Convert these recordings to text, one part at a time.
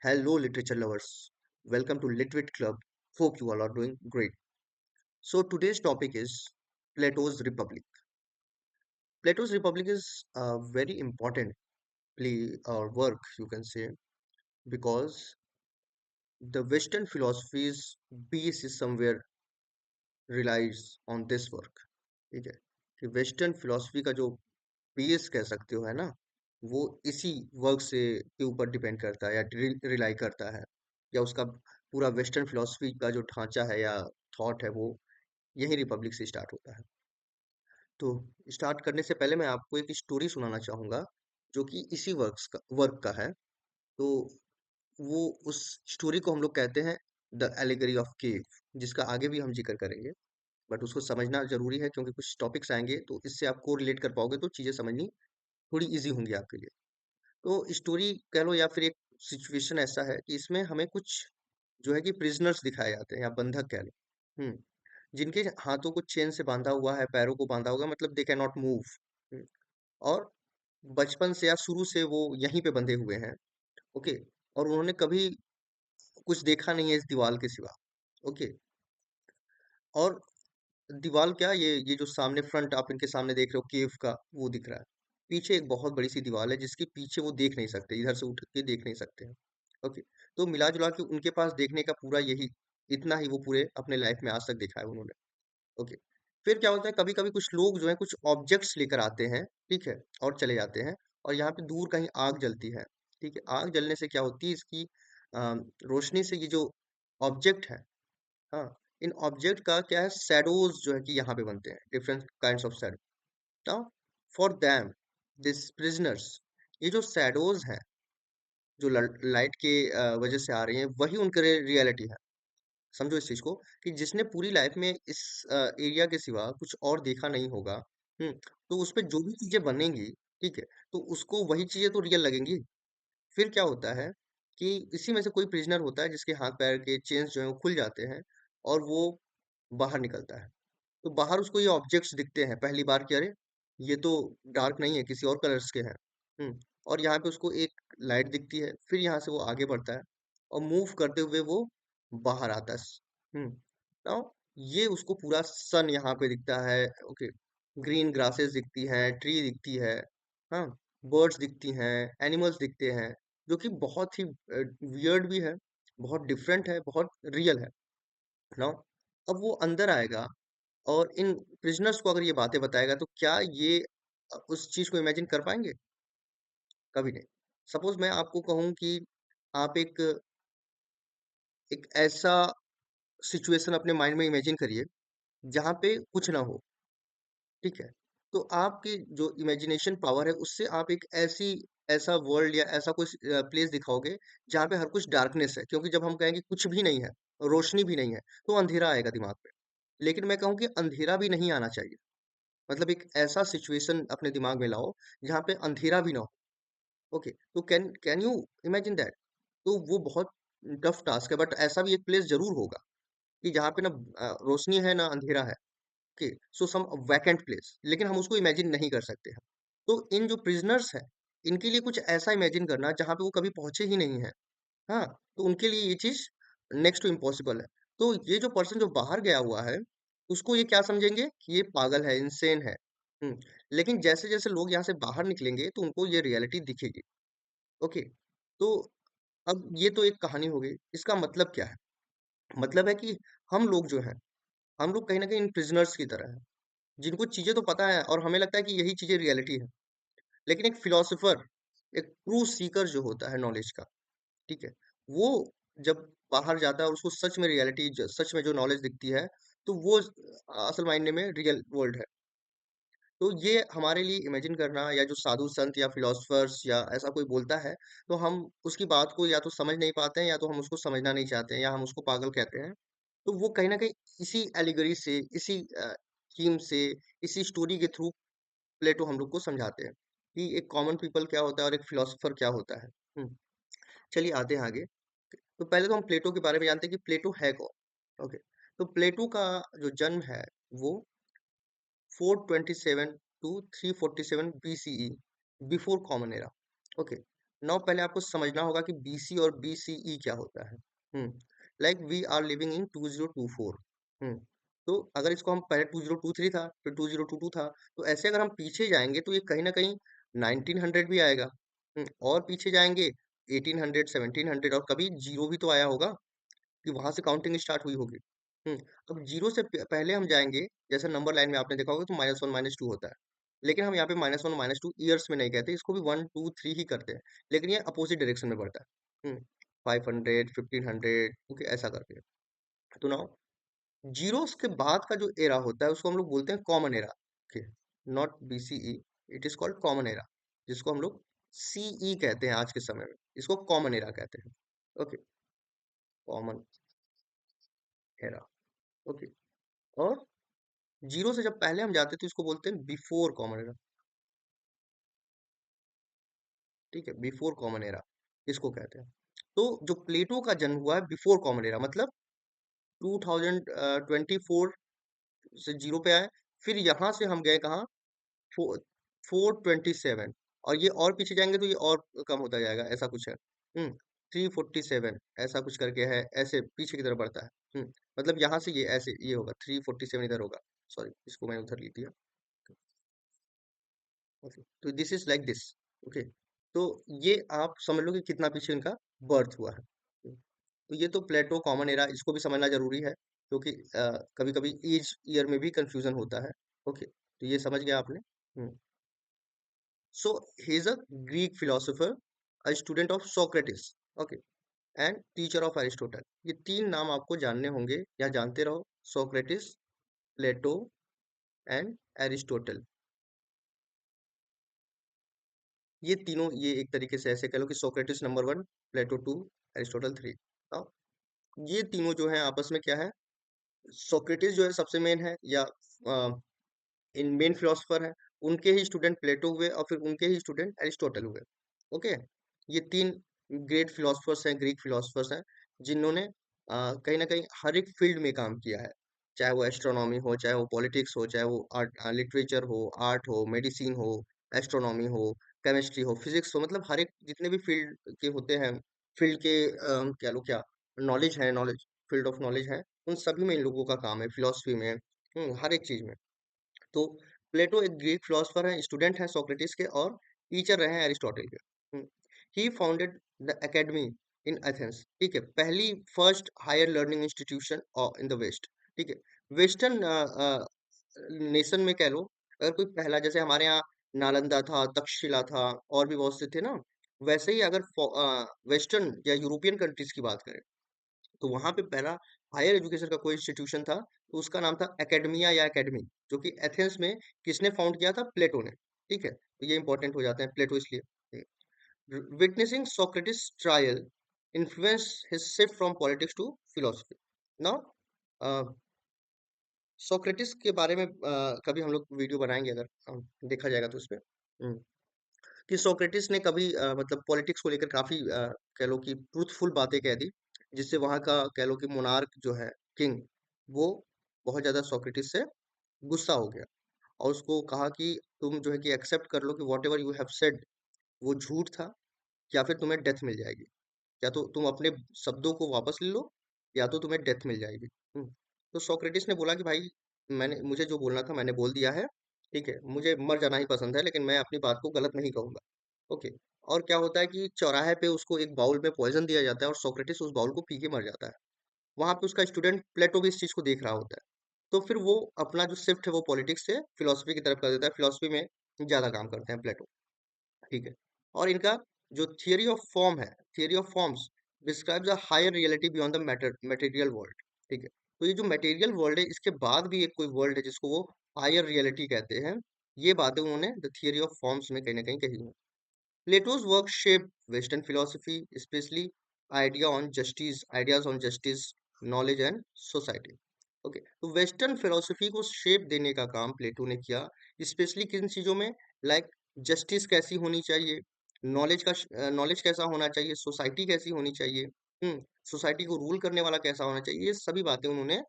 Hello, literature lovers. Welcome to Litwit Club. Hope you all are doing great. So, today's topic is Plato's Republic. Plato's Republic is a very important play or work, you can say, because the Western philosophy's base is somewhere relies on this work. ठीक है कि western philosophy का जो base कह सकते हो है ना, वो इसी वर्क से के ऊपर डिपेंड करता है या रिलाई करता है, या उसका पूरा वेस्टर्न फिलोसफी का जो ढांचा है या थॉट है वो यही रिपब्लिक से स्टार्ट होता है। तो स्टार्ट करने से पहले मैं आपको एक स्टोरी सुनाना चाहूंगा जो कि इसी वर्क का है। तो वो उस स्टोरी को हम लोग कहते हैं द एलिगरी ऑफ केव, जिसका आगे भी हम जिक्र करेंगे। बट उसको समझना जरूरी है क्योंकि कुछ टॉपिक्स आएंगे तो इससे आप को रिलेट कर पाओगे तो चीजें समझनी थोड़ी इजी होंगी आपके लिए। तो स्टोरी कह लो या फिर एक सिचुएशन ऐसा है कि इसमें हमें कुछ जो है कि प्रिजनर्स दिखाए जाते हैं या बंधक कह लो। जिनके हाथों को चेन से बांधा हुआ है, पैरों को बांधा हुआ है, मतलब दे कैन नॉट मूव। और बचपन से या शुरू से वो यहीं पे बंधे हुए हैं। ओके। और उन्होंने कभी कुछ देखा नहीं है इस दीवार के सिवा। ओके। और दीवार क्या, ये जो सामने फ्रंट आप इनके सामने देख रहे हो केव का, वो दिख रहा है। पीछे एक बहुत बड़ी सी दीवार है जिसके पीछे वो देख नहीं सकते, इधर से उठ के देख नहीं सकते हैं। ओके। तो मिला जुला के उनके पास देखने का पूरा यही इतना ही वो पूरे अपने लाइफ में आज तक देखा है उन्होंने। ओके। फिर क्या होता है, कभी कभी कुछ लोग जो है कुछ ऑब्जेक्ट्स लेकर आते हैं, ठीक है, और चले जाते हैं। और यहाँ पे दूर कहीं आग जलती है। ठीक है, आग जलने से क्या होती है, इसकी रोशनी से ये जो ऑब्जेक्ट है, हाँ, इन ऑब्जेक्ट का क्या है, शैडोज जो है कि यहाँ पे बनते हैं, different kinds of shadow. Now for them, this prisoners, ये जो शैडोज हैं जो लाइट के वजह से आ रही हैं, वही उनके रियलिटी है। समझो इस चीज को कि जिसने पूरी लाइफ में इस एरिया के सिवा कुछ और देखा नहीं होगा, तो उस पे जो भी चीजें बनेंगी, ठीक है, तो उसको वही चीजें तो रियल लगेंगी। फिर क्या होता है कि इसी में से कोई प्रिजनर होता है जिसके हाथ पैर के चेन्स जो है वो खुल जाते हैं, और वो बाहर निकलता है। तो बाहर उसको ये ऑब्जेक्ट्स दिखते हैं पहली बार कि अरे, ये तो डार्क नहीं है, किसी और कलर्स के हैं। और यहाँ पे उसको एक लाइट दिखती है, फिर यहाँ से वो आगे बढ़ता है और मूव करते हुए वो बाहर आता है। नाउ ये उसको पूरा सन यहाँ पे दिखता है। ओके। ग्रीन ग्रासेस दिखती हैं, ट्री दिखती है, हाँ, बर्ड्स दिखती हैं, एनिमल्स दिखते हैं, जो कि बहुत ही वियर्ड भी है, बहुत डिफरेंट है, बहुत रियल है ना। अब वो अंदर आएगा और इन प्रिजनर्स को अगर ये बातें बताएगा तो क्या ये उस चीज को इमेजिन कर पाएंगे? कभी नहीं। सपोज मैं आपको कहूं कि आप एक एक ऐसा सिचुएशन अपने माइंड में इमेजिन करिए जहां पे कुछ ना हो, ठीक है। तो आपकी जो इमेजिनेशन पावर है उससे आप एक ऐसी ऐसा वर्ल्ड या ऐसा कुछ प्लेस दिखाओगे जहाँ पे हर कुछ डार्कनेस है, क्योंकि जब हम कहेंगे कुछ भी नहीं है, रोशनी भी नहीं है, तो अंधेरा आएगा दिमाग पे। लेकिन मैं कहूँ कि अंधेरा भी नहीं आना चाहिए। मतलब एक ऐसा सिचुएशन अपने दिमाग में लाओ जहाँ पे अंधेरा भी ना हो। ओके, तो can can you imagine that? तो वो बहुत टफ टास्क है, बट ऐसा भी एक प्लेस जरूर होगा कि जहाँ पे ना रोशनी है ना अंधेरा है। ओके, सो सम वैकेंट प्लेस, लेकिन हम उसको इमेजिन नहीं कर सकते हैं। तो इन जो प्रिजनर्स हैं, इनके लिए कुछ ऐसा इमेजिन करना जहाँ पे वो कभी पहुंचे ही नहीं है। हाँ, तो उनके लिए ये चीज नेक्स्ट टू इम्पॉसिबल है। तो ये जो पर्सन जो बाहर गया हुआ है, उसको ये क्या समझेंगे कि ये पागल है, इंसेन है। लेकिन जैसे जैसे लोग यहाँ से बाहर निकलेंगे तो उनको ये रियलिटी दिखेगी। ओके। तो अब ये तो एक कहानी हो गई, इसका मतलब क्या है? मतलब है कि हम लोग जो हैं, हम लोग कहीं ना कहीं इन प्रिजनर्स की तरह हैं, जिनको चीजें तो पता है और हमें लगता है कि यही चीजें रियलिटी है। लेकिन एक फिलोसोफर, एक ट्रू सीकर जो होता है नॉलेज का, ठीक है, वो जब बाहर जाता है और उसको सच में रियलिटी, सच में जो नॉलेज दिखती है, तो वो असल मायने में रियल वर्ल्ड है। तो ये हमारे लिए इमेजिन करना, या जो साधु संत या फिलोसफर्स या ऐसा कोई बोलता है, तो हम उसकी बात को या तो समझ नहीं पाते हैं या तो हम उसको समझना नहीं चाहते हैं या हम उसको पागल कहते हैं। तो वो कहीं ना कहीं इसी एलिगरी से, इसी थीम से, इसी स्टोरी के थ्रू प्लेटो हम लोग को समझाते हैं कि एक कॉमन पीपल क्या होता है और एक फिलोसोफर क्या होता है। चलिए आते हैं आगे। तो पहले तो हम प्लेटो के बारे में जानते हैं कि प्लेटो है कौन। ओके। तो प्लेटो का जो जन्म है वो 427 to 347 BCE, before common era. Okay. Now पहले आपको समझना होगा कि बीसी और बीसीई क्या होता है। Like we are living in 2024। Hmm तो अगर इसको हम पहले 2023 था, फिर 2022 था, तो ऐसे अगर हम पीछे जाएंगे तो ये कहीं ना कहीं 1900 भी आएगा। और पीछे जाएंगे 1800, 1700, और कभी जीरो भी तो आया होगा कि वहां से काउंटिंग स्टार्ट हुई होगी। हम्म अब जीरो से पहले हम जाएंगे, जैसे नंबर लाइन में आपने देखा होगा तो -1 -2 होता है। लेकिन हम यहाँ पे -1 -2 ईयर्स में नहीं कहते, इसको भी 1 2 3 ही करते हैं। लेकिन ये अपोजिट डायरेक्शन में बढ़ता है। 500, 1500, ओके, ऐसा करके। तो नाउ जीरोस के बाद का जो एरा होता है उसको हम लोग बोलते हैं common era. Okay, not BCE, it is called common era, जिसको हम लोग सीई कहते हैं आज के समय में। इसको कॉमन एरा कहते हैं। Okay, common era. ओके, और जीरो से जब पहले हम जाते हैं तो इसको बोलते हैं बिफोर कॉमन एरा। ठीक है, बिफोर कॉमन एरा इसको कहते हैं। तो जो प्लेटो का जन्म हुआ है बिफोर कॉमन एरा, मतलब 2024 से जीरो पे आए, फिर यहां से हम गए कहाँ, 427, और ये और पीछे जाएंगे तो ये और कम होता जाएगा, ऐसा कुछ है। 347 ऐसा कुछ करके है, ऐसे पीछे की तरफ बढ़ता है। मतलब यहाँ से ये ऐसे ये होगा, 347 इधर होगा। सॉरी, इसको मैंने उधर लिख दिया। ओके, तो this is like this. Okay, तो ये आप समझ लो कि कितना पीछे इनका बर्थ हुआ है। तो ये तो प्लेटो कॉमन एरा, इसको भी समझना जरूरी है, क्योंकि कभी कभी एज ईयर में भी कंफ्यूजन होता है। ओके, तो ये समझ गया आपने। So he is a Greek philosopher, a student of Socrates, okay, and teacher of Aristotle. ये तीन नाम आपको जानने होंगे या जानते रहो, सोक्रेटिस, प्लेटो एंड एरिस्टोटल। ये तीनों, ये एक तरीके से ऐसे कह लो कि Socrates number one, Plato two, Aristotle three. ये तीनों जो है आपस में क्या है, सोक्रेटिस जो है सबसे मेन है, या इन मेन फिलोसफर है। उनके ही स्टूडेंट प्लेटो हुए, और फिर उनके ही स्टूडेंट एरिस्टोटल हुए। ओके, ये तीन ग्रेट फिलोसफर्स हैं, ग्रीक फिलोसफर्स हैं, जिन्होंने कहीं ना कहीं हर एक फील्ड में काम किया है। चाहे वो एस्ट्रोनॉमी हो, चाहे वो पॉलिटिक्स हो, चाहे वो आर्ट, लिटरेचर हो, आर्ट हो, मेडिसिन हो, एस्ट्रोनॉमी हो, केमिस्ट्री हो, फिजिक्स हो, मतलब हर एक जितने भी फील्ड के होते हैं, फील्ड के क्या लो क्या नॉलेज है, नॉलेज, फील्ड ऑफ नॉलेज है, उन सभी में इन लोगों का काम है, फिलोसफी में, हर एक चीज में। तो प्लेटो एक ग्रीक फिलोसफर है, स्टूडेंट है सोक्रेटिस के, और टीचर रहे हैं एरिस्टोटल के। He founded the academy in Athens. ठीक है, पहली first higher learning institution in the west. ठीक है, वेस्टर्न नेशन में कह लो, अगर कोई पहला, जैसे हमारे यहाँ नालंदा था, तक्षशिला था, और भी बहुत से थे ना, वैसे ही अगर वेस्टर्न या यूरोपियन कंट्रीज की बात करें, तो वहां पे पहला हायर एजुकेशन का कोई इंस्टीट्यूशन था, तो उसका नाम था एकेडमिया या एकेडमी, जो कि एथेंस में किसने फाउंड किया था, प्लेटो ने। ठीक है, तो ये इंपॉर्टेंट हो जाते हैं प्लेटो इसलिए। Witnessing Socrates trial influence his shift from politics to philosophy. Now Socrates के बारे में कभी हम लोग वीडियो बनाएंगे, अगर देखा जाएगा तो इसमें, कि सोक्रेटिस ने कभी मतलब पॉलिटिक्स को लेकर काफी कह लो कि ट्रूथफुल बातें कह दी, जिससे वहां का कह लो कि मोनार्क जो है, किंग, वो बहुत ज्यादा सोक्रेटिस से गुस्सा हो गया, और उसको कहा कि तुम जो है कि एक्सेप्ट कर लो कि what ever you have said वो झूठ था, या फिर तुम्हें डेथ मिल जाएगी। या तो तुम अपने शब्दों को वापस ले लो, या तो तुम्हें डेथ मिल जाएगी। तो सोक्रेटिस ने बोला कि भाई, मैंने, मुझे जो बोलना था मैंने बोल दिया है। ठीक है, मुझे मर जाना ही पसंद है, लेकिन मैं अपनी बात को गलत नहीं कहूंगा। ओके, और क्या होता है कि चौराहे पे उसको एक बाउल में पॉइजन दिया जाता है, और सोक्रेटिस उस बाउल को पी के मर जाता है। वहां पे उसका स्टूडेंट प्लेटो भी इस चीज को देख रहा होता है। तो फिर वो अपना जो शिफ्ट है वो पॉलिटिक्स से फिलोसफी की तरफ कर देता है, फिलोसफी में ज्यादा काम करते हैं प्लेटो। ठीक है, और इनका जो थियरी ऑफ फॉर्म है, theory of forms describes a higher reality beyond the matter material world. ठीक है, तो ये जो मटेरियल वर्ल्ड है, इसके बाद भी एक कोई वर्ल्ड है जिसको वो हायर रियलिटी कहते हैं। ये बातें उन्होंने द थियरी ऑफ फॉर्म्स में कहीं ना कहीं कही है। Plato's work shaped Western philosophy, especially ideas on justice, knowledge and society. Okay, तो वेस्टर्न फिलोसफी को शेप देने का काम प्लेटो ने किया, स्पेशली किन चीजों में, लाइक जस्टिस कैसी होनी चाहिए, नॉलेज कैसा होना चाहिए, सोसाइटी कैसी होनी चाहिए, सोसाइटी को रूल करने वाला कैसा होना चाहिए, ये सभी बातें उन्होंने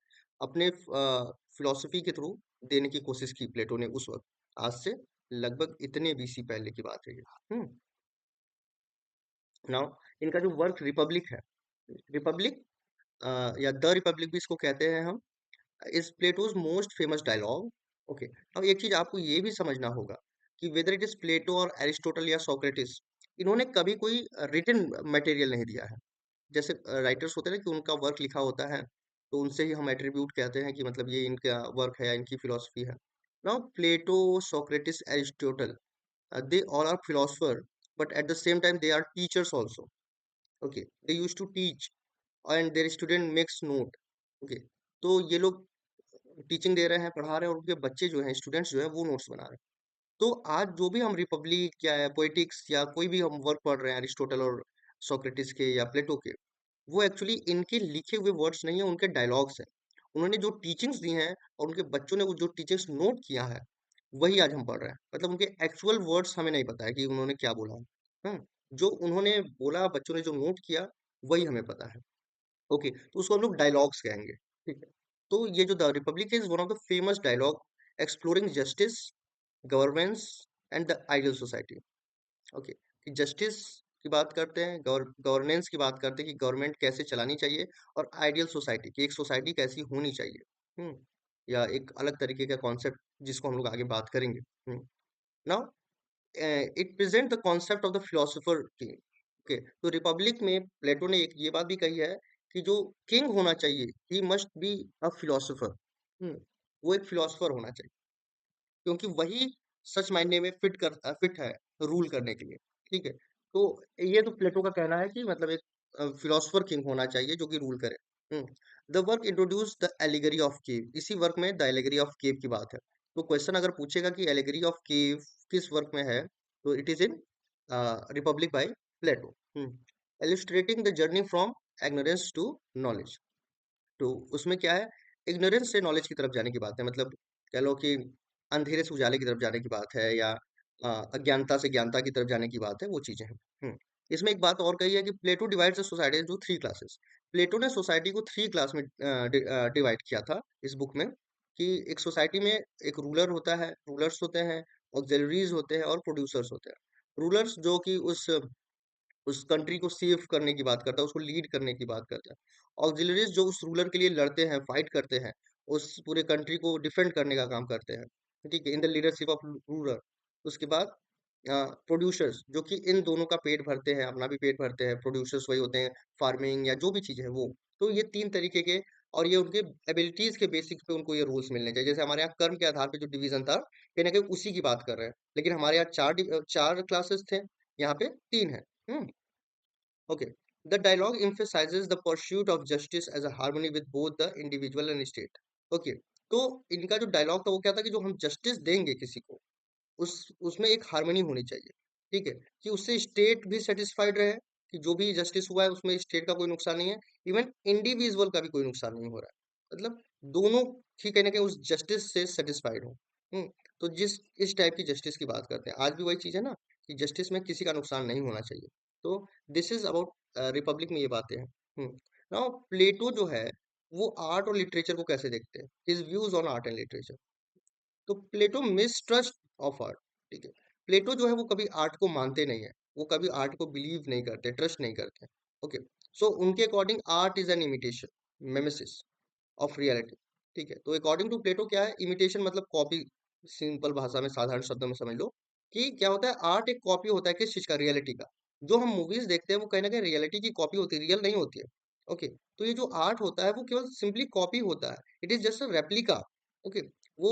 अपने फिलोसफी के थ्रू देने की कोशिश की प्लेटो ने उस वक्त। आज से लगभग इतने बीसी पहले की बात है ये। नाउ इनका जो वर्क रिपब्लिक है, रिपब्लिक या द रिपब्लिक भी इसको कहते हैं हम, is Plato's most famous dialogue. Okay, अब एक चीज आपको ये भी समझना होगा कि वेदर इट इज प्लेटो और एरिस्टोटल या सोक्रेटिस, इन्होंने कभी कोई रिटन मटेरियल नहीं दिया है। जैसे राइटर्स होते हैं ना कि उनका वर्क लिखा होता है, तो उनसे ही हम एट्रीब्यूट कहते हैं कि मतलब ये इनका वर्क है या इनकी फिलोसफी है। Now Plato, Socrates, Aristotle, they all are philosopher, but at the same time they are teachers also. Okay, they used to teach and their student makes note. Okay, तो ये लोग टीचिंग दे रहे हैं, पढ़ा रहे हैं, और उनके बच्चे जो हैं, स्टूडेंट्स जो हैं, वो नोट्स बना रहे हैं। तो आज जो भी हम रिपब्लिक या पोएटिक्स या कोई भी हम वर्क पढ़ रहे हैं अरिस्टोटल और सोक्रेटिस के या प्लेटो के, वो एक्चुअली इनके लिखे हुए वर्ड्स नहीं है, उनके डायलॉग्स हैं। उन्होंने जो टीचिंग्स दी हैं और उनके बच्चों ने वो जो टीचिंग्स नोट किया है, वही आज हम पढ़ रहे हैं। मतलब उनके एक्चुअल वर्ड्स हमें नहीं पता है कि उन्होंने क्या बोला है। जो उन्होंने बोला, बच्चों ने जो नोट किया, वही हमें पता है। ओके, तो उसको हम लोग डायलॉग्स कहेंगे। ठीक है, तो ये जो the republic is one of the famous dialogue exploring justice, governance and the ideal society. Okay, कि जस्टिस की बात करते हैं, गवर्नेंस की बात करते हैं कि गवर्नमेंट कैसे चलानी चाहिए, और आइडियल सोसाइटी की एक सोसाइटी कैसी होनी चाहिए। हम्म या एक अलग तरीके का कॉन्सेप्ट जिसको हम लोग आगे बात करेंगे। Now it present the concept of the philosopher king. Okay, तो रिपब्लिक में प्लेटो ने एक ये बात भी कही है कि जो किंग होना चाहिए, he must be a philosopher. वो एक फिलोसोफर होना चाहिए, क्योंकि वही सच मायने में फिट है रूल करने के लिए। ठीक है, तो ये तो प्लेटो का कहना है कि मतलब एक फिलोसोफर किंग होना चाहिए जो कि रूल करे। The work introduce the allegory of cave, इसी वर्क में द एलिगरी ऑफ केव की बात है। तो क्वेश्चन अगर पूछेगा कि एलिगरी ऑफ केव किस वर्क में है, तो it is in Republic by Plato. Illustrating the journey from ignorance to knowledge. तो उसमें क्या है, इग्नोरेंस से नॉलेज की तरफ जाने की बात है। मतलब कह लो कि अंधेरे से उजाले की तरफ जाने की बात है, या अज्ञानता से ज्ञानता की तरफ जाने की बात है, वो चीजें हैं। इसमें एक बात और कही है कि Plato divides the society into three classes. Plato ने सोसाइटी को थ्री क्लास में डिवाइड किया था इस बुक में, कि एक सोसाइटी में एक रूलर होता है, रूलर्स होते हैं, ऑक्सिलरीज होते हैं, और प्रोड्यूसर्स होते हैं। रूलर्स जो कि उस कंट्री को सेव करने की बात करता है, उसको लीड करने की बात करता है। ऑक्सिलरीज जो उस रूलर के लिए लड़ते हैं, फाइट करते हैं, उस पूरे कंट्री को डिफेंड करने का काम करते हैं। ठीक है, in the leadership of ruler. उसके बाद प्रोड्यूसर्स जो कि इन दोनों का पेट भरते हैं, अपना भी पेट भरते हैं। प्रोड्यूसर्स वही होते हैं, फार्मिंग या जो भी चीज है वो। तो ये तीन तरीके के, और ये उनके एबिलिटीज के बेसिक पे उनको ये रूल्स मिलने चाहिए। जैसे हमारे यहाँ कर्म के आधार पे जो डिवीजन था, कहीं ना कहीं उसी की बात कर रहे हैं। लेकिन हमारे यहाँ चार क्लासेस थे, यहाँ पे तीन है। हम्म Okay. The dialogue emphasizes the pursuit of justice as a harmony with both the individual and state. Okay. तो इनका जो डायलॉग था वो क्या था कि जो हम जस्टिस देंगे किसी को, उस उसमें एक हार्मनी होनी चाहिए। ठीक है, कि उससे स्टेट भी सेटिस्फाइड रहे, कि जो भी जस्टिस हुआ है उसमें स्टेट का कोई नुकसान नहीं है, इवन इंडिविजुअल का भी कोई नुकसान नहीं हो रहा है। मतलब दोनों ही कहीं ना कहीं उस जस्टिस से सेटिस्फाइड हो। हम्म तो जिस इस टाइप की जस्टिस की बात करते हैं, आज भी वही चीज है ना, कि जस्टिस में किसी का नुकसान नहीं होना चाहिए। तो दिस इज अबाउट रिपब्लिक में ये बातें हैं। नाउ प्लेटो जो है, वो आर्ट और लिटरेचर को कैसे देखते हैं, his views on art and literature. तो प्लेटो मिसट्रस्ट ऑफ आर्ट। ठीक है, प्लेटो जो है वो कभी आर्ट को मानते नहीं है, वो कभी आर्ट को बिलीव नहीं करते, ट्रस्ट नहीं करते। ओके, सो उनके according art is an imitation, mimesis of reality. ठीक है, तो अकॉर्डिंग टू प्लेटो क्या है, इमिटेशन मतलब कॉपी। सिंपल भाषा में, साधारण शब्दों में समझ लो कि क्या होता है, आर्ट एक कॉपी होता है किस चीज का, रियलिटी का। जो हम मूवीज देखते हैं वो कहीं ना कहीं रियलिटी की कॉपी होती है, रियल नहीं होती है। ओके, तो ये जो आर्ट होता है वो केवल सिंपली कॉपी होता है, it is just a replica. Okay, वो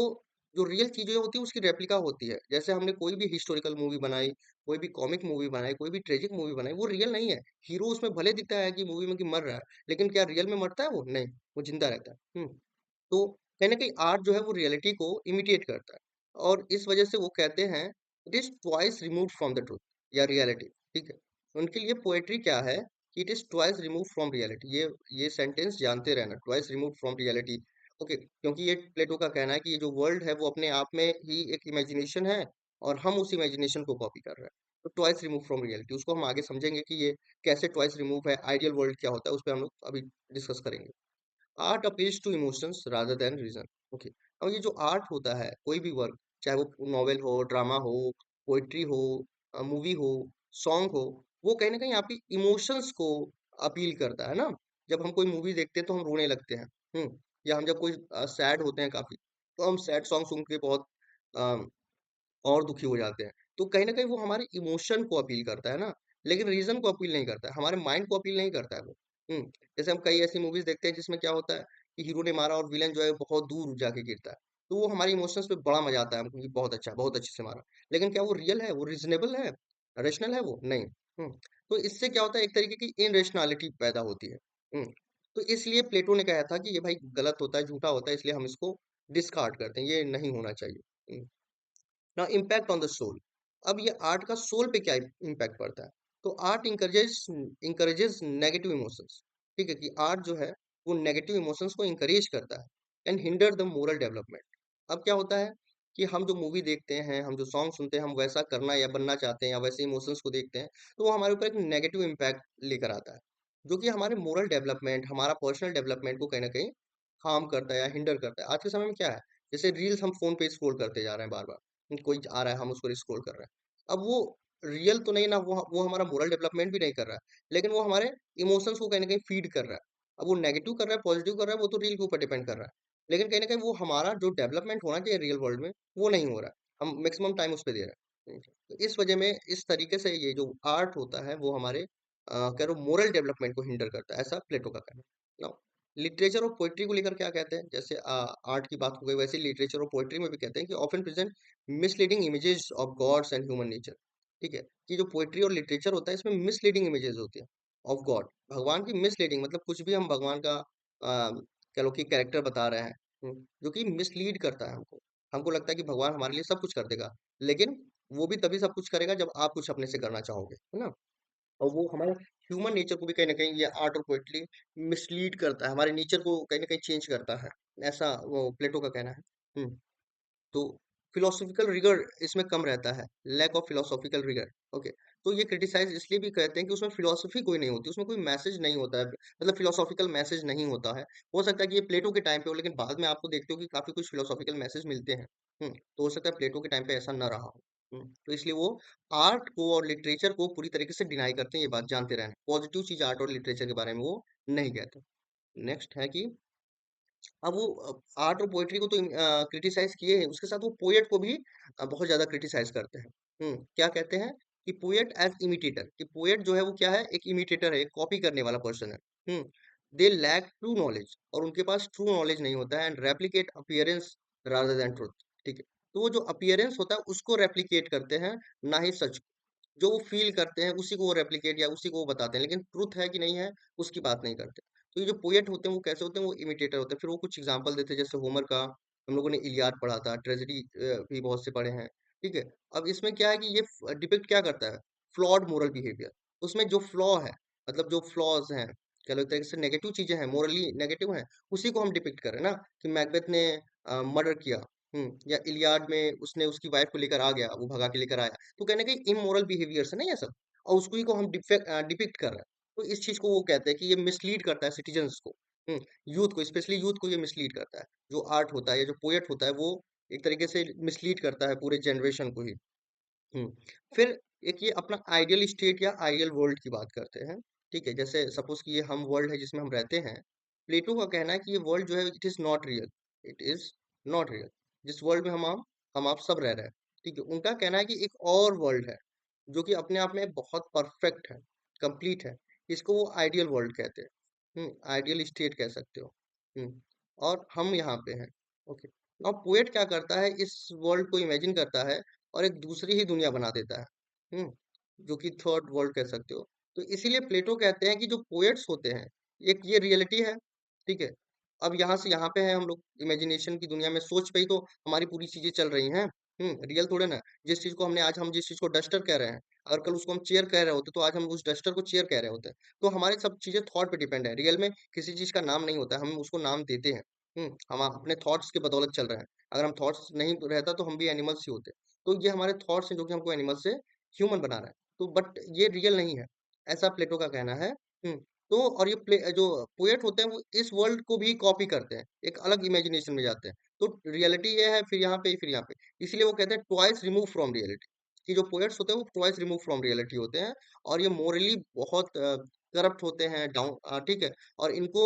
जो रियल चीजें होती है उसकी रेप्लिका होती है। जैसे हमने कोई भी हिस्टोरिकल मूवी बनाई, कोई भी कॉमिक मूवी बनाई, कोई भी ट्रेजिक मूवी बनाई, वो रियल नहीं है। हीरो उसमें भले दिखता है कि मूवी में कि मर रहा है, लेकिन क्या रियल में मरता है वो? नहीं, वो जिंदा रहता है। तो कहीं ना कहीं आर्ट जो है वो रियलिटी को इमिटेट करता है, और इस वजह से वो कहते हैं it is twice remove from the truth या रियलिटी। ठीक है, उनके लिए पोएट्री क्या है, कि it is twice remove from reality. ये सेंटेंस जानते रहना, twice remove from reality. Okay, क्योंकि ये प्लेटो का कहना है कि ये जो वर्ल्ड है वो अपने आप में ही एक इमेजिनेशन है, और हम उस इमेजिनेशन को कॉपी कर रहे हैं। तो ट्वाइस रिमूव फ्रॉम रियलिटी, उसको हम आगे समझेंगे कि ये कैसे ट्वाइस रिमूव है, आइडियल वर्ल्ड क्या होता है, उस पर हम लोग अभी डिस्कस करेंगे। Art appeals to emotions rather than reason. Okay, अब ये जो आर्ट होता है, कोई भी वर्क, चाहे वो नॉवेल हो, ड्रामा हो, पोइट्री हो, मूवी हो, सॉन्ग हो, वो कहीं ना कहीं आपकी इमोशंस को अपील करता है ना। जब हम कोई मूवी देखते हैं तो हम रोने लगते हैं। या हम जब कोई सैड होते हैं काफी, तो हम सैड सॉन्ग सुन के बहुत और दुखी हो जाते हैं। तो कहीं न कहीं वो हमारे इमोशन को अपील करता है ना, लेकिन रीज़न को अपील नहीं करता है, हमारे माइंड को अपील नहीं करता है वो। हुँ, जैसे हम कई ऐसी मूवीज़ देखते हैं जिसमें क्या होता है कि हीरो ने मारा और विलेन जो है बहुत दूर जाके गिरता है। तो वो हमारे इमोशंस पे बड़ा मज़ा आता है हमको कि बहुत अच्छे से मारा। लेकिन क्या वो रियल है? वो रीज़नेबल है? रेशनल है वो? नहीं। हुँ, तो इससे क्या होता है, एक तरीके की इररेशनैलिटी पैदा होती है। हुँ, तो इसलिए प्लेटो ने कहा था कि ये भाई गलत होता है, झूठा होता है, इसलिए हम इसको डिस्कार्ड करते हैं, ये नहीं होना चाहिए। ना इम्पैक्ट ऑन द सोल। अब ये आर्ट का सोल पे क्या इम्पैक्ट पड़ता है? तो art encourages encourages negative emotions. ठीक है, कि आर्ट जो है वो नेगेटिव इमोशंस को इंकरेज करता है and hinder the moral development. अब क्या होता है कि हम जो मूवी देखते हैं, हम जो सॉन्ग सुनते हैं, हम वैसा करना या बनना चाहते हैं या वैसे इमोशंस को देखते हैं, तो वो हमारे ऊपर एक नेगेटिव इम्पैक्ट लेकर आता है, जो कि हमारे मोरल डेवलपमेंट, हमारा पर्सनल डेवलपमेंट को कहीं ना कहीं हार्म करता है या हिंडर करता है। आज के समय में क्या है, जैसे रील्स हम फोन पे स्क्रॉल करते जा रहे हैं बार बार, कोई आ रहा है हम उसको स्क्रॉल कर रहे हैं। अब वो रियल तो नहीं ना, वो हमारा मोरल डेवलपमेंट भी नहीं कर रहा है, लेकिन वो हमारे इमोशंस को कहीं ना कहीं फीड कर रहा है। अब वो नेगेटिव कर रहा है पॉजिटिव कर रहा है, वो तो रील के ऊपर डिपेंड कर रहा है, लेकिन कहीं ना कहीं वो हमारा जो डेवलपमेंट होना चाहिए रियल वर्ल्ड में, वो नहीं हो रहा है। हम मैक्सिमम टाइम उस पर दे रहे हैं। तो इस वजह में इस तरीके से ये जो आर्ट होता है वो हमारे कह लो मोरल डेवलपमेंट को हिंडर करता है, ऐसा प्लेटो का कहना है। लिटरेचर और पोइट्री को लेकर क्या कहते हैं, जैसे आर्ट की बात हो गई, वैसे लिटरेचर और पोइट्री में भी कहते हैं कि often present misleading images of gods and human nature. ठीक है, कि जो पोइट्री और लिटरेचर होता है इसमें मिसलीडिंग इमेजेस होती है ऑफ गॉड, भगवान की। मिसलीडिंग मतलब कुछ भी हम भगवान का कह लो कि कैरेक्टर बता रहे हैं, जो कि मिसलीड करता है हमको। हमको लगता है कि भगवान हमारे लिए सब कुछ कर देगा, लेकिन वो भी तभी सब कुछ करेगा जब आप कुछ अपने से करना चाहोगे, है ना। और वो हमारे ह्यूमन नेचर को भी कहीं न कहीं ये आर्ट और पोएट्री मिसलीड करता है, हमारे नेचर को कहीं न कहीं चेंज करता है, ऐसा वो प्लेटो का कहना है। हुँ, तो फिलोसॉफिकल रिगर इसमें कम रहता है, lack of philosophical rigour. Okay, तो ये क्रिटिसाइज़ इसलिए भी कहते हैं कि उसमें फिलॉसफी कोई नहीं होती, उसमें कोई मैसेज नहीं होता है, मतलब फिलोसॉफिकल मैसेज नहीं होता है। हो सकता है कि ये प्लेटो के टाइम पे हो, लेकिन बाद में आपको देखते हो कि काफ़ी कुछ फिलोसॉफिकल मैसेज मिलते हैं। तो हो सकता है प्लेटो के टाइम पे ऐसा ना रहा हो। तो इसलिए वो आर्ट को और लिटरेचर को पूरी तरीके से डिनाई करते हैं, ये बात जानते रहना। पॉजिटिव चीज़ आर्ट और लिटरेचर के बारे में वो नहीं कहते। नेक्स्ट है कि अब वो आर्ट और पोएट्री को तो क्रिटिसाइज किए हैं, उसके साथ वो पोएट को भी बहुत ज्यादा क्रिटिसाइज करते हैं। क्या कहते हैं कि पोएट एज इमिटेटर, कि पोएट जो है वो क्या है, एक इमिटेटर है, एक कॉपी करने वाला पर्सन है। दे लैक ट्रू नॉलेज, और उनके पास ट्रू नॉलेज नहीं होता है, and replicate appearance rather than truth. ठीक है, तो वो जो अपीयरेंस होता है उसको रेप्लिकेट करते हैं, ना ही सच। जो वो फ़ील करते हैं उसी को वो रेप्लिकेट या उसी को वो बताते हैं, लेकिन ट्रुथ है कि नहीं है उसकी बात नहीं करते। तो ये जो पोएट होते हैं वो कैसे होते हैं, वो इमिटेटर होते हैं। फिर वो कुछ एग्ज़ाम्पल देते हैं, जैसे होमर का हम लोगों ने इलियाद पढ़ा था, ट्रेजेडी भी बहुत से पढ़े हैं, ठीक है? अब इसमें क्या है कि ये डिपिक्ट क्या करता है? Flawed moral behaviour. उसमें जो फ्लॉ है, मतलब जो फ्लॉज़ हैं, कह लो एक तरीके से नेगेटिव चीज़ें हैं, मोरली नेगेटिव हैं, उसी को हम डिपिक्ट कर रहे हैं ना, कि मैकबेथ ने मर्डर किया, या इलियाड में उसने उसकी वाइफ़ को लेकर आ गया, वो भगा के लेकर आया। तो कहीं न कहीं इमोरल बिहेवियर्स है ना ये सब, और उसको ही को हम डिपिक्ट कर रहे हैं। तो इस चीज़ को वो कहते हैं कि ये मिसलीड करता है सिटीज़न्स को, यूथ को, स्पेशली यूथ को ये मिसलीड करता है। जो आर्ट होता है या जो पोएट होता है वो एक तरीके से मिसलीड करता है पूरे जनरेशन को ही। हुँ, फिर एक ये अपना आइडियल स्टेट या आइडियल वर्ल्ड की बात करते हैं, ठीक है? जैसे सपोज़ कि ये हम वर्ल्ड है जिसमें हम रहते हैं, प्लेटो का कहना है कि ये वर्ल्ड जो है it is not real, it is not real. जिस वर्ल्ड में हम आप सब रह रहे हैं, ठीक है? उनका कहना है कि एक और वर्ल्ड है, जो कि अपने आप में बहुत परफेक्ट है, कंप्लीट है। इसको वो आइडियल वर्ल्ड कहते हैं। आइडियल स्टेट कह सकते हो। और हम यहाँ पे हैं, ओके। नाउ पोएट क्या करता है, इस वर्ल्ड को इमेजिन करता है और एक दूसरी ही दुनिया बना देता है। हुँ, जो कि थर्ड वर्ल्ड कह सकते हो। तो इसीलिए प्लेटो कहते हैं कि जो पोएट्स होते हैं, एक ये रियलिटी है, ठीक है? अब यहाँ से यहाँ पे हैं हम लोग, इमेजिनेशन की दुनिया में सोच पे ही तो हमारी पूरी चीज़ें चल रही हैं। रियल थोड़े ना। जिस चीज़ को हमने आज हम जिस चीज़ को डस्टर कह रहे हैं, अगर कल उसको हम चेयर कह रहे होते, तो आज हम उस डस्टर को चेयर कह रहे होते। तो हमारी सब चीज़ें थॉट पे डिपेंड है। रियल में किसी चीज़ का नाम नहीं होता है, हम उसको नाम देते हैं। हम अपने थॉट्स की बदौलत चल रहे हैं। अगर हम थॉट्स नहीं रहता तो हम भी एनिमल्स ही होते। तो ये हमारे थॉट्स हैं जो कि हमको एनिमल से ह्यूमन बना रहा है। तो बट ये रियल नहीं है, ऐसा प्लेटो का कहना है। तो और ये जो पोएट होते हैं वो इस वर्ल्ड को भी कॉपी करते हैं, एक अलग इमेजिनेशन में जाते हैं। तो रियलिटी ये है, फिर यहाँ पे, फिर यहाँ पे। इसलिए वो कहते हैं ट्वाइस रिमूव फ्रॉम रियलिटी। कि जो पोएट्स होते हैं वो ट्वाइस रिमूव फ्रॉम रियलिटी होते हैं और ये मोरली बहुत करप्ट होते हैं, डाउन, ठीक है। और इनको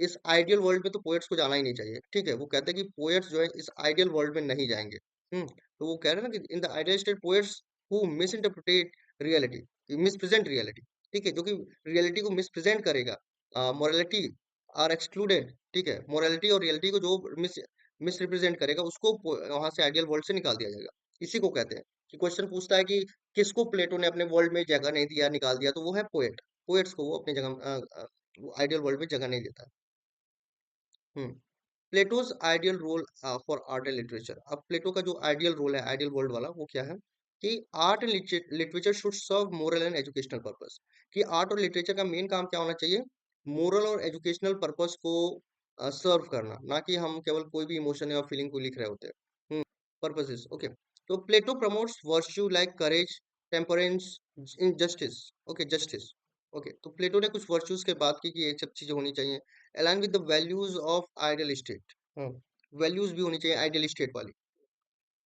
इस आइडियल वर्ल्ड में तो पोएट्स को जाना ही नहीं चाहिए, ठीक है। वो कहते हैं कि पोएट्स जो है इस आइडियल वर्ल्ड में नहीं जाएंगे। तो वो कह रहे हैं ना कि in the ideal state poets who misinterpret reality, misrepresent reality, ठीक है, जो कि रियलिटी को मिसप्रेजेंट करेगा, मोरालिटी आर एक्सक्लूडेड, ठीक है। मोरालिटी और रियलिटी को जो मिसरिप्रेजेंट करेगा उसको वहां से आइडियल वर्ल्ड से निकाल दिया जाएगा। इसी को कहते हैं कि क्वेश्चन पूछता है कि किसको प्लेटो ने अपने वर्ल्ड में जगह नहीं दिया, निकाल दिया, तो वो है पोएट। पोएट्स को वो अपनी जगह आइडियल वर्ल्ड में जगह नहीं देता। Hmm Plato's ideal role for art and literature. अब प्लेटो का जो आइडियल रोल है आइडियल वर्ल्ड वाला, वो क्या है कि art and literature should serve moral and educational purpose. कि आर्ट और लिटरेचर का मेन काम क्या होना चाहिए, मोरल और एजुकेशनल पर्पस को सर्व करना, ना कि हम केवल कोई भी इमोशन या फीलिंग को लिख रहे होते हैं। Purposes, okay. तो प्लेटो प्रमोट्स वर्च्यू लाइक करेज, टेम्परेंस, इन जस्टिस, ओके, जस्टिस, ओके। तो प्लेटो ने कुछ वर्च्यूज के बात की कि ये सब चीजें होनी चाहिए align with the values of ideal state. Values भी होनी चाहिए आइडियल स्टेट वाली।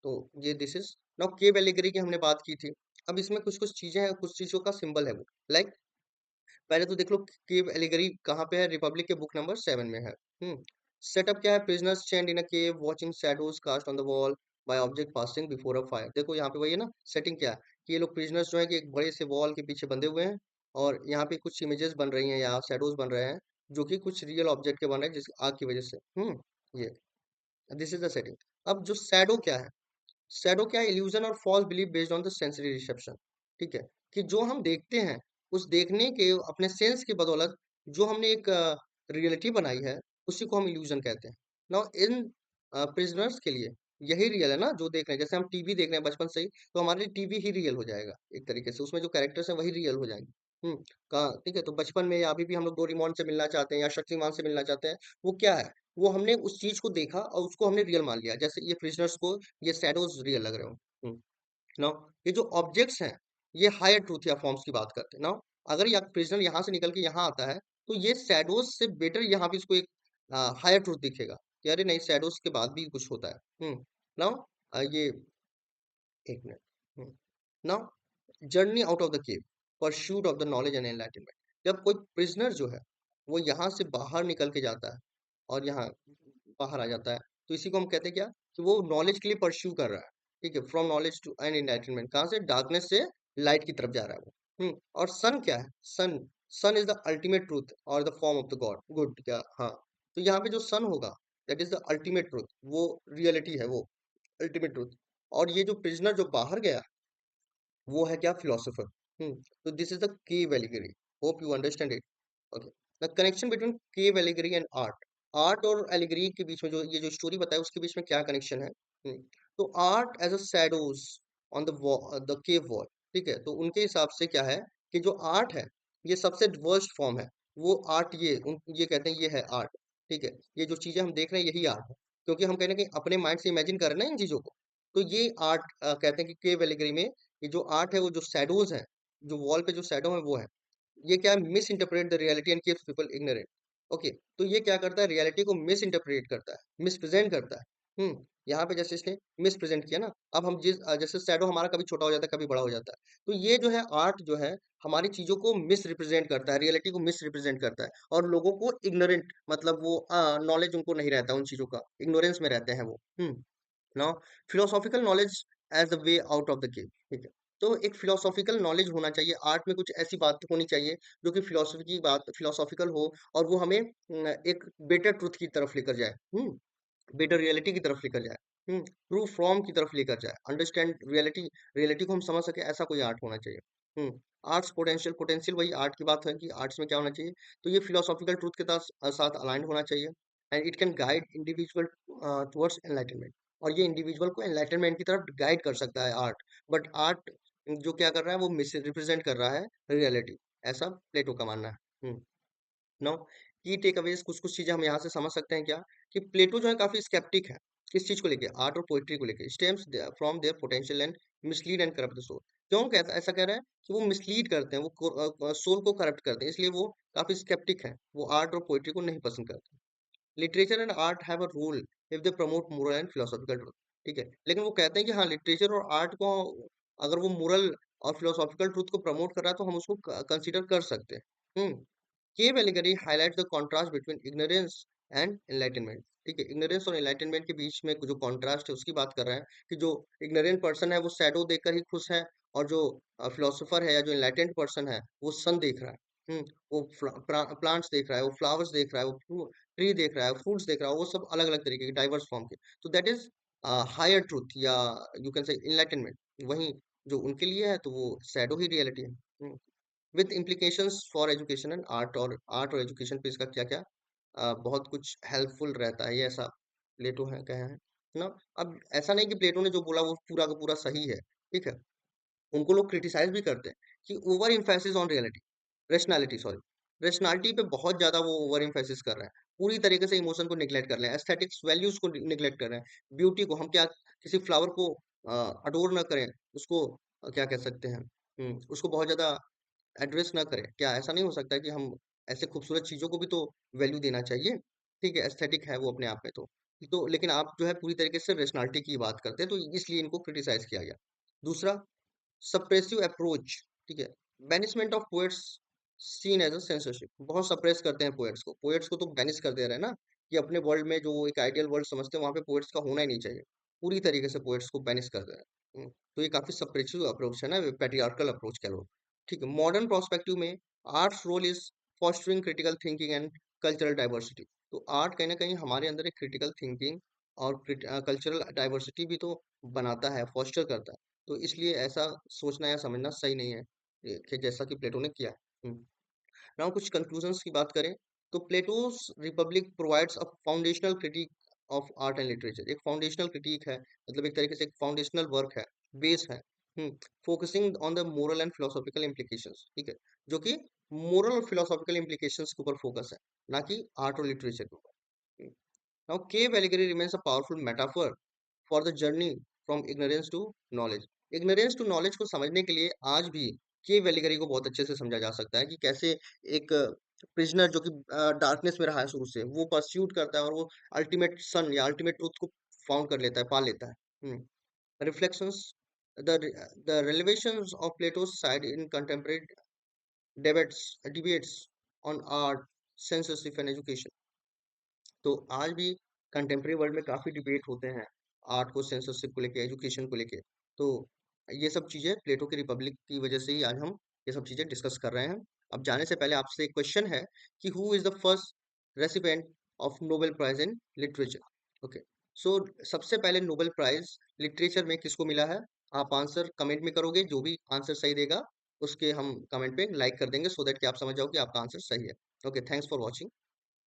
तो ये this is now cave allegory की हमने बात की थी। अब इसमें कुछ कुछ चीजें हैं, कुछ चीजों का सिंबल है वो, लाइक पहले तो देख लो केव एलिगरी कहाँ पे है, रिपब्लिक के बुक नंबर 7 में है। सेटअप क्या है, prisoners chained in a cave watching shadows cast on the wall by object passing before a fire. देखो यहाँ पे वही है ना, सेटिंग क्या है कि ये लोग प्रिजनर्स जो है कि एक बड़े से वॉल के पीछे बंधे हुए हैं और यहाँ पे कुछ इमेजेस बन रही हैं, यहाँ शैडोज बन रहे हैं जो कि कुछ रियल ऑब्जेक्ट के बन रहे हैं जिस आग की वजह से। ये दिस इज द सेटिंग। अब जो शैडो क्या है, शैडो क्या है, इल्यूजन और false belief based on the sensory reception, ठीक है। कि जो हम देखते हैं उस देखने के अपने सेंस की बदौलत जो हमने एक रियलिटी बनाई है उसी को हम इल्यूजन कहते हैं। नाउ इन प्रिजनर्स के लिए यही रियल है ना जो देख रहे हैं, जैसे हम टीवी देख रहे हैं बचपन से ही, तो हमारे लिए टीवी ही रियल हो जाएगा एक तरीके से, उसमें जो कैरेक्टर्स हैं वही रियल हो जाएंगे। कहाँ, ठीक है। तो बचपन में या अभी भी हम लोग डोरेमोन से मिलना चाहते हैं या शक्तिमान से मिलना चाहते हैं, वो क्या है, वो हमने उस चीज को देखा और उसको हमने रियल मान लिया, जैसे ये प्रिजनर्स को ये शैडोज रियल लग रहे हो। नाउ ये जो ऑब्जेक्ट्स हैं ये हायर ट्रूथ या फॉर्म्स की बात करते हैं। नाउ अगर ये प्रिजनर यहाँ से निकल के यहाँ आता है तो ये शैडोज से बेटर यहाँ पे इसको एक हायर ट्रूथ दिखेगा कि अरे नहीं, शैडोज के बाद भी कुछ होता है। नाउ ये एक minute. Now journey out of the cave, pursuit of the knowledge and enlightenment. जब कोई प्रिजनर जो है वो यहाँ से बाहर निकल के जाता है और यहाँ बाहर आ जाता है, तो इसी को हम कहते हैं क्या, कि वो नॉलेज के लिए परस्यू कर रहा है, ठीक है। From knowledge to an enlightenment, कहाँ से, डार्कनेस से लाइट की तरफ जा रहा है वो। और सन क्या है, सन, सन इज द अल्टीमेट ट्रूथ और the form of the God good, क्या, हाँ। तो यहाँ पे जो सन होगा that is the ultimate truth, वो रियलिटी है, वो अल्टीमेट ट्रूथ। और ये जो प्रिजनर जो बाहर गया वो है क्या, फिलोसोफर। तो this is the cave allegory, hope you understand it, okay. The connection between cave allegory and art, art और एलिगरी के बीच में जो ये जो स्टोरी बताया उसके बीच में क्या कनेक्शन है। तो art as a shadows on the cave wall, ठीक है। तो उनके हिसाब से क्या है कि जो आर्ट है ये सबसे वर्स्ट फॉर्म है। वो आर्ट ये कहते हैं ये है आर्ट, ठीक है। ये जो चीजें हम देख रहे हैं यही आर्ट है, क्योंकि हम कहीं ना कहीं अपने माइंड से इमेजिन कर रहे हैं ना इन चीजों को। तो ये आर्ट कहते हैं कि केव एलिगरी में ये जो आर्ट है वो जो शैडोज है, जो वॉल पे जो शैडो है वो है, ये क्या miss interpret the reality and keeps people ignorant, okay. तो ये क्या करता है, रियलिटी को मिस इंटरप्रेट करता है, मिस प्रेजेंट करता है। यहाँ पे जैसे इसने मिस प्रेजेंट किया ना, अब हम जैसे शैडो हमारा कभी छोटा हो जाता है कभी बड़ा हो जाता है, तो ये जो है आर्ट जो है हमारी चीजों को मिस रिप्रेजेंट करता है, रियलिटी को मिस रिप्रेजेंट करता है और लोगों को इग्नोरेंट, मतलब वो नॉलेज उनको नहीं रहता उन चीजों का, इग्नोरेंस में रहते हैं वो। Now philosophical knowledge as the way out of the cave, ठीक है। तो एक फिलोसॉफिकल नॉलेज होना चाहिए आर्ट में, कुछ ऐसी बात होनी चाहिए जो कि फिलोसफी की बात, फिलोसॉफिकल हो और वो हमें एक बेटर ट्रुथ की तरफ लेकर जाए, बेटर रियलिटी की तरफ लेकर जाए, ट्रू फॉर्म की तरफ लेकर जाए, अंडरस्टैंड रियलिटी, रियलिटी को हम समझ सके, ऐसा कोई आर्ट होना चाहिए। आर्ट्स पोटेंशियल, पोटेंशियल वही आर्ट की बात है कि आर्ट्स में क्या होना चाहिए, तो ये फिलोसॉफिकल ट्रूथ के साथ अलाइंड होना चाहिए and it can guide individual towards enlightenment. और ये इंडिविजुअल को एनलाइटनमेंट की तरफ गाइड कर सकता है आर्ट। बट आर्ट जो क्या कर रहा है वो मिस रिप्रेजेंट कर रहा है रियलिटी, ऐसा प्लेटो का मानना है। नो की टेक अवेज, कुछ कुछ चीजें हम यहाँ से समझ सकते हैं क्या, कि प्लेटो जो है काफी स्केप्टिक है किस चीज को लेके, आर्ट और पोइट्री को लेके, stems from their potential and mislead and corrupt the soul. क्यों कहता ऐसा कह रहा है कि वो मिसलीड करते हैं, वो सोल को करप्ट करते हैं, इसलिए वो काफी स्केप्टिक है, वो आर्ट और पोइट्री को नहीं पसंद करते। Literature and art have a role if they promote moral and philosophical truth, ठीक है। लेकिन वो कहते हैं कि हाँ लिटरेचर और आर्ट को अगर वो मोरल और फिलोसॉफिकल ट्रूथ को प्रमोट कर रहा है तो हम उसको कंसीडर कर सकते हैं। Cave allegory highlight the contrast between ignorance and enlightenment. ठीक है, इग्नोरेंस और एनलाइटनमेंट के बीच में जो कॉन्ट्रास्ट है उसकी बात कर रहे हैं कि जो इग्नोरेंट पर्सन है वो शैडो देखकर ही खुश है, और जो फिलोसोफर है या जो एनलाइटेंड पर्सन है वो सन देख रहा है। वो प्लांट्स देख रहा है, वो फ्लावर्स देख रहा है, वो ट्री देख रहा है, फ्रूट्स देख रहा है, वो सब अलग अलग तरीके के डाइवर्स फॉर्म के। तो दैट इज हायर ट्रूथ, या यू कैन से इनलाइटनमेंट। वहीं जो उनके लिए है तो वो शैडो ही रियलिटी है, with implications for education and art और एजुकेशन पे इसका क्या क्या बहुत कुछ हेल्पफुल रहता है, ये ऐसा प्लेटो है कहे हैं ना। अब ऐसा नहीं कि प्लेटो ने जो बोला वो पूरा का पूरा सही है, ठीक है। उनको लोग क्रिटिसाइज भी करते हैं कि over emphasis on reality, rationality sorry, rationality पे बहुत ज्यादा वो ओवर इम्फेसिस कर रहे हैं, पूरी तरीके से इमोशन को निगलेक्ट कर रहे हैं, एस्थेटिक्स वैल्यूज को निगलेक्ट कर रहे हैं, ब्यूटी को। हम क्या किसी फ्लावर को अडोर ना करें, उसको क्या कह सकते हैं, उसको बहुत ज्यादा एड्रेस ना करें? क्या ऐसा नहीं हो सकता है कि हम ऐसे खूबसूरत चीजों को भी तो वैल्यू देना चाहिए? ठीक है, एस्थेटिक है वो अपने आप में तो लेकिन आप जो है पूरी तरीके से रेशनैलिटी की बात करते हैं, तो इसलिए इनको क्रिटिसाइज किया गया। दूसरा, सप्रेसिव अप्रोच, ठीक है, banishment of poets seen as a censorship. बहुत सप्रेस करते हैं पोएट्स को तो बैनिश कर दे रहे हैं ना, कि अपने वर्ल्ड में जो एक आइडियल वर्ल्ड समझते हैं वहां पे पोएट्स का होना ही नहीं चाहिए, पूरी तरीके से पोएट्स को बैनिश कर दे रहे हैं। तो ये काफी सप्रेसिव अप्रोच है ना, पैट्रियार्कल अप्रोच कह लो। ठीक है, मॉडर्न प्रोस्पेक्टिव में art's role is fostering critical thinking and cultural diversity. तो आर्ट कहीं ना कहीं हमारे अंदर एक क्रिटिकल थिंकिंग और कल्चरल डाइवर्सिटी भी तो बनाता है, फॉस्टर करता है। तो इसलिए ऐसा सोचना या समझना सही नहीं है, कि जैसा कि प्लेटो ने किया। नाउ कुछ कंक्लूजन्स की बात करें तो plateaus Republic provides a foundational critic of art and literature. एक फाउंडेशनल क्रिटिक है, मतलब एक तरीके से एक फाउंडेशनल वर्क है, बेस है, focusing on the moral and philosophical implications. ठीक है, जो कि मोरल और फिलोसॉफिकल इम्प्लीकेशंस के ऊपर फोकस है, ना कि आर्ट और लिटरेचर के ऊपर। Now cave allegory remains a powerful metaphor for the journey from ignorance to knowledge. Ignorance to knowledge को समझने के लिए आज भी केव एलिगरी को बहुत अच्छे से समझा जा सकता है, कि कैसे एक प्रिजनर जो कि डार्कनेस में रहा है शुरू से, वो परस्यूट करता है और वो अल्टीमेट सन या अल्टीमेट ट्रूथ को फाउंड कर लेता है, पा लेता है। Reflections, the the relevance of Plato's side in contemporary debates on art, censorship and education. तो आज भी कंटेम्प्रेरी वर्ल्ड में काफी डिबेट होते हैं आर्ट को, सेंसरशिप को लेके, एजुकेशन को लेके। तो ये सब चीजें प्लेटो की रिपब्लिक की वजह से ही आज हम ये सब चीजें डिस्कस कर रहे हैं। अब जाने से पहले आपसे एक क्वेश्चन है कि who is the first recipient of Nobel prize in literature? Okay, so सबसे पहले नोबेल प्राइज लिटरेचर में किसको मिला है? आप आंसर कमेंट में करोगे, जो भी आंसर सही देगा उसके हम कमेंट पे लाइक कर देंगे, सो दैट कि आप समझ जाओ कि आपका आंसर सही है। Okay, thanks for watching.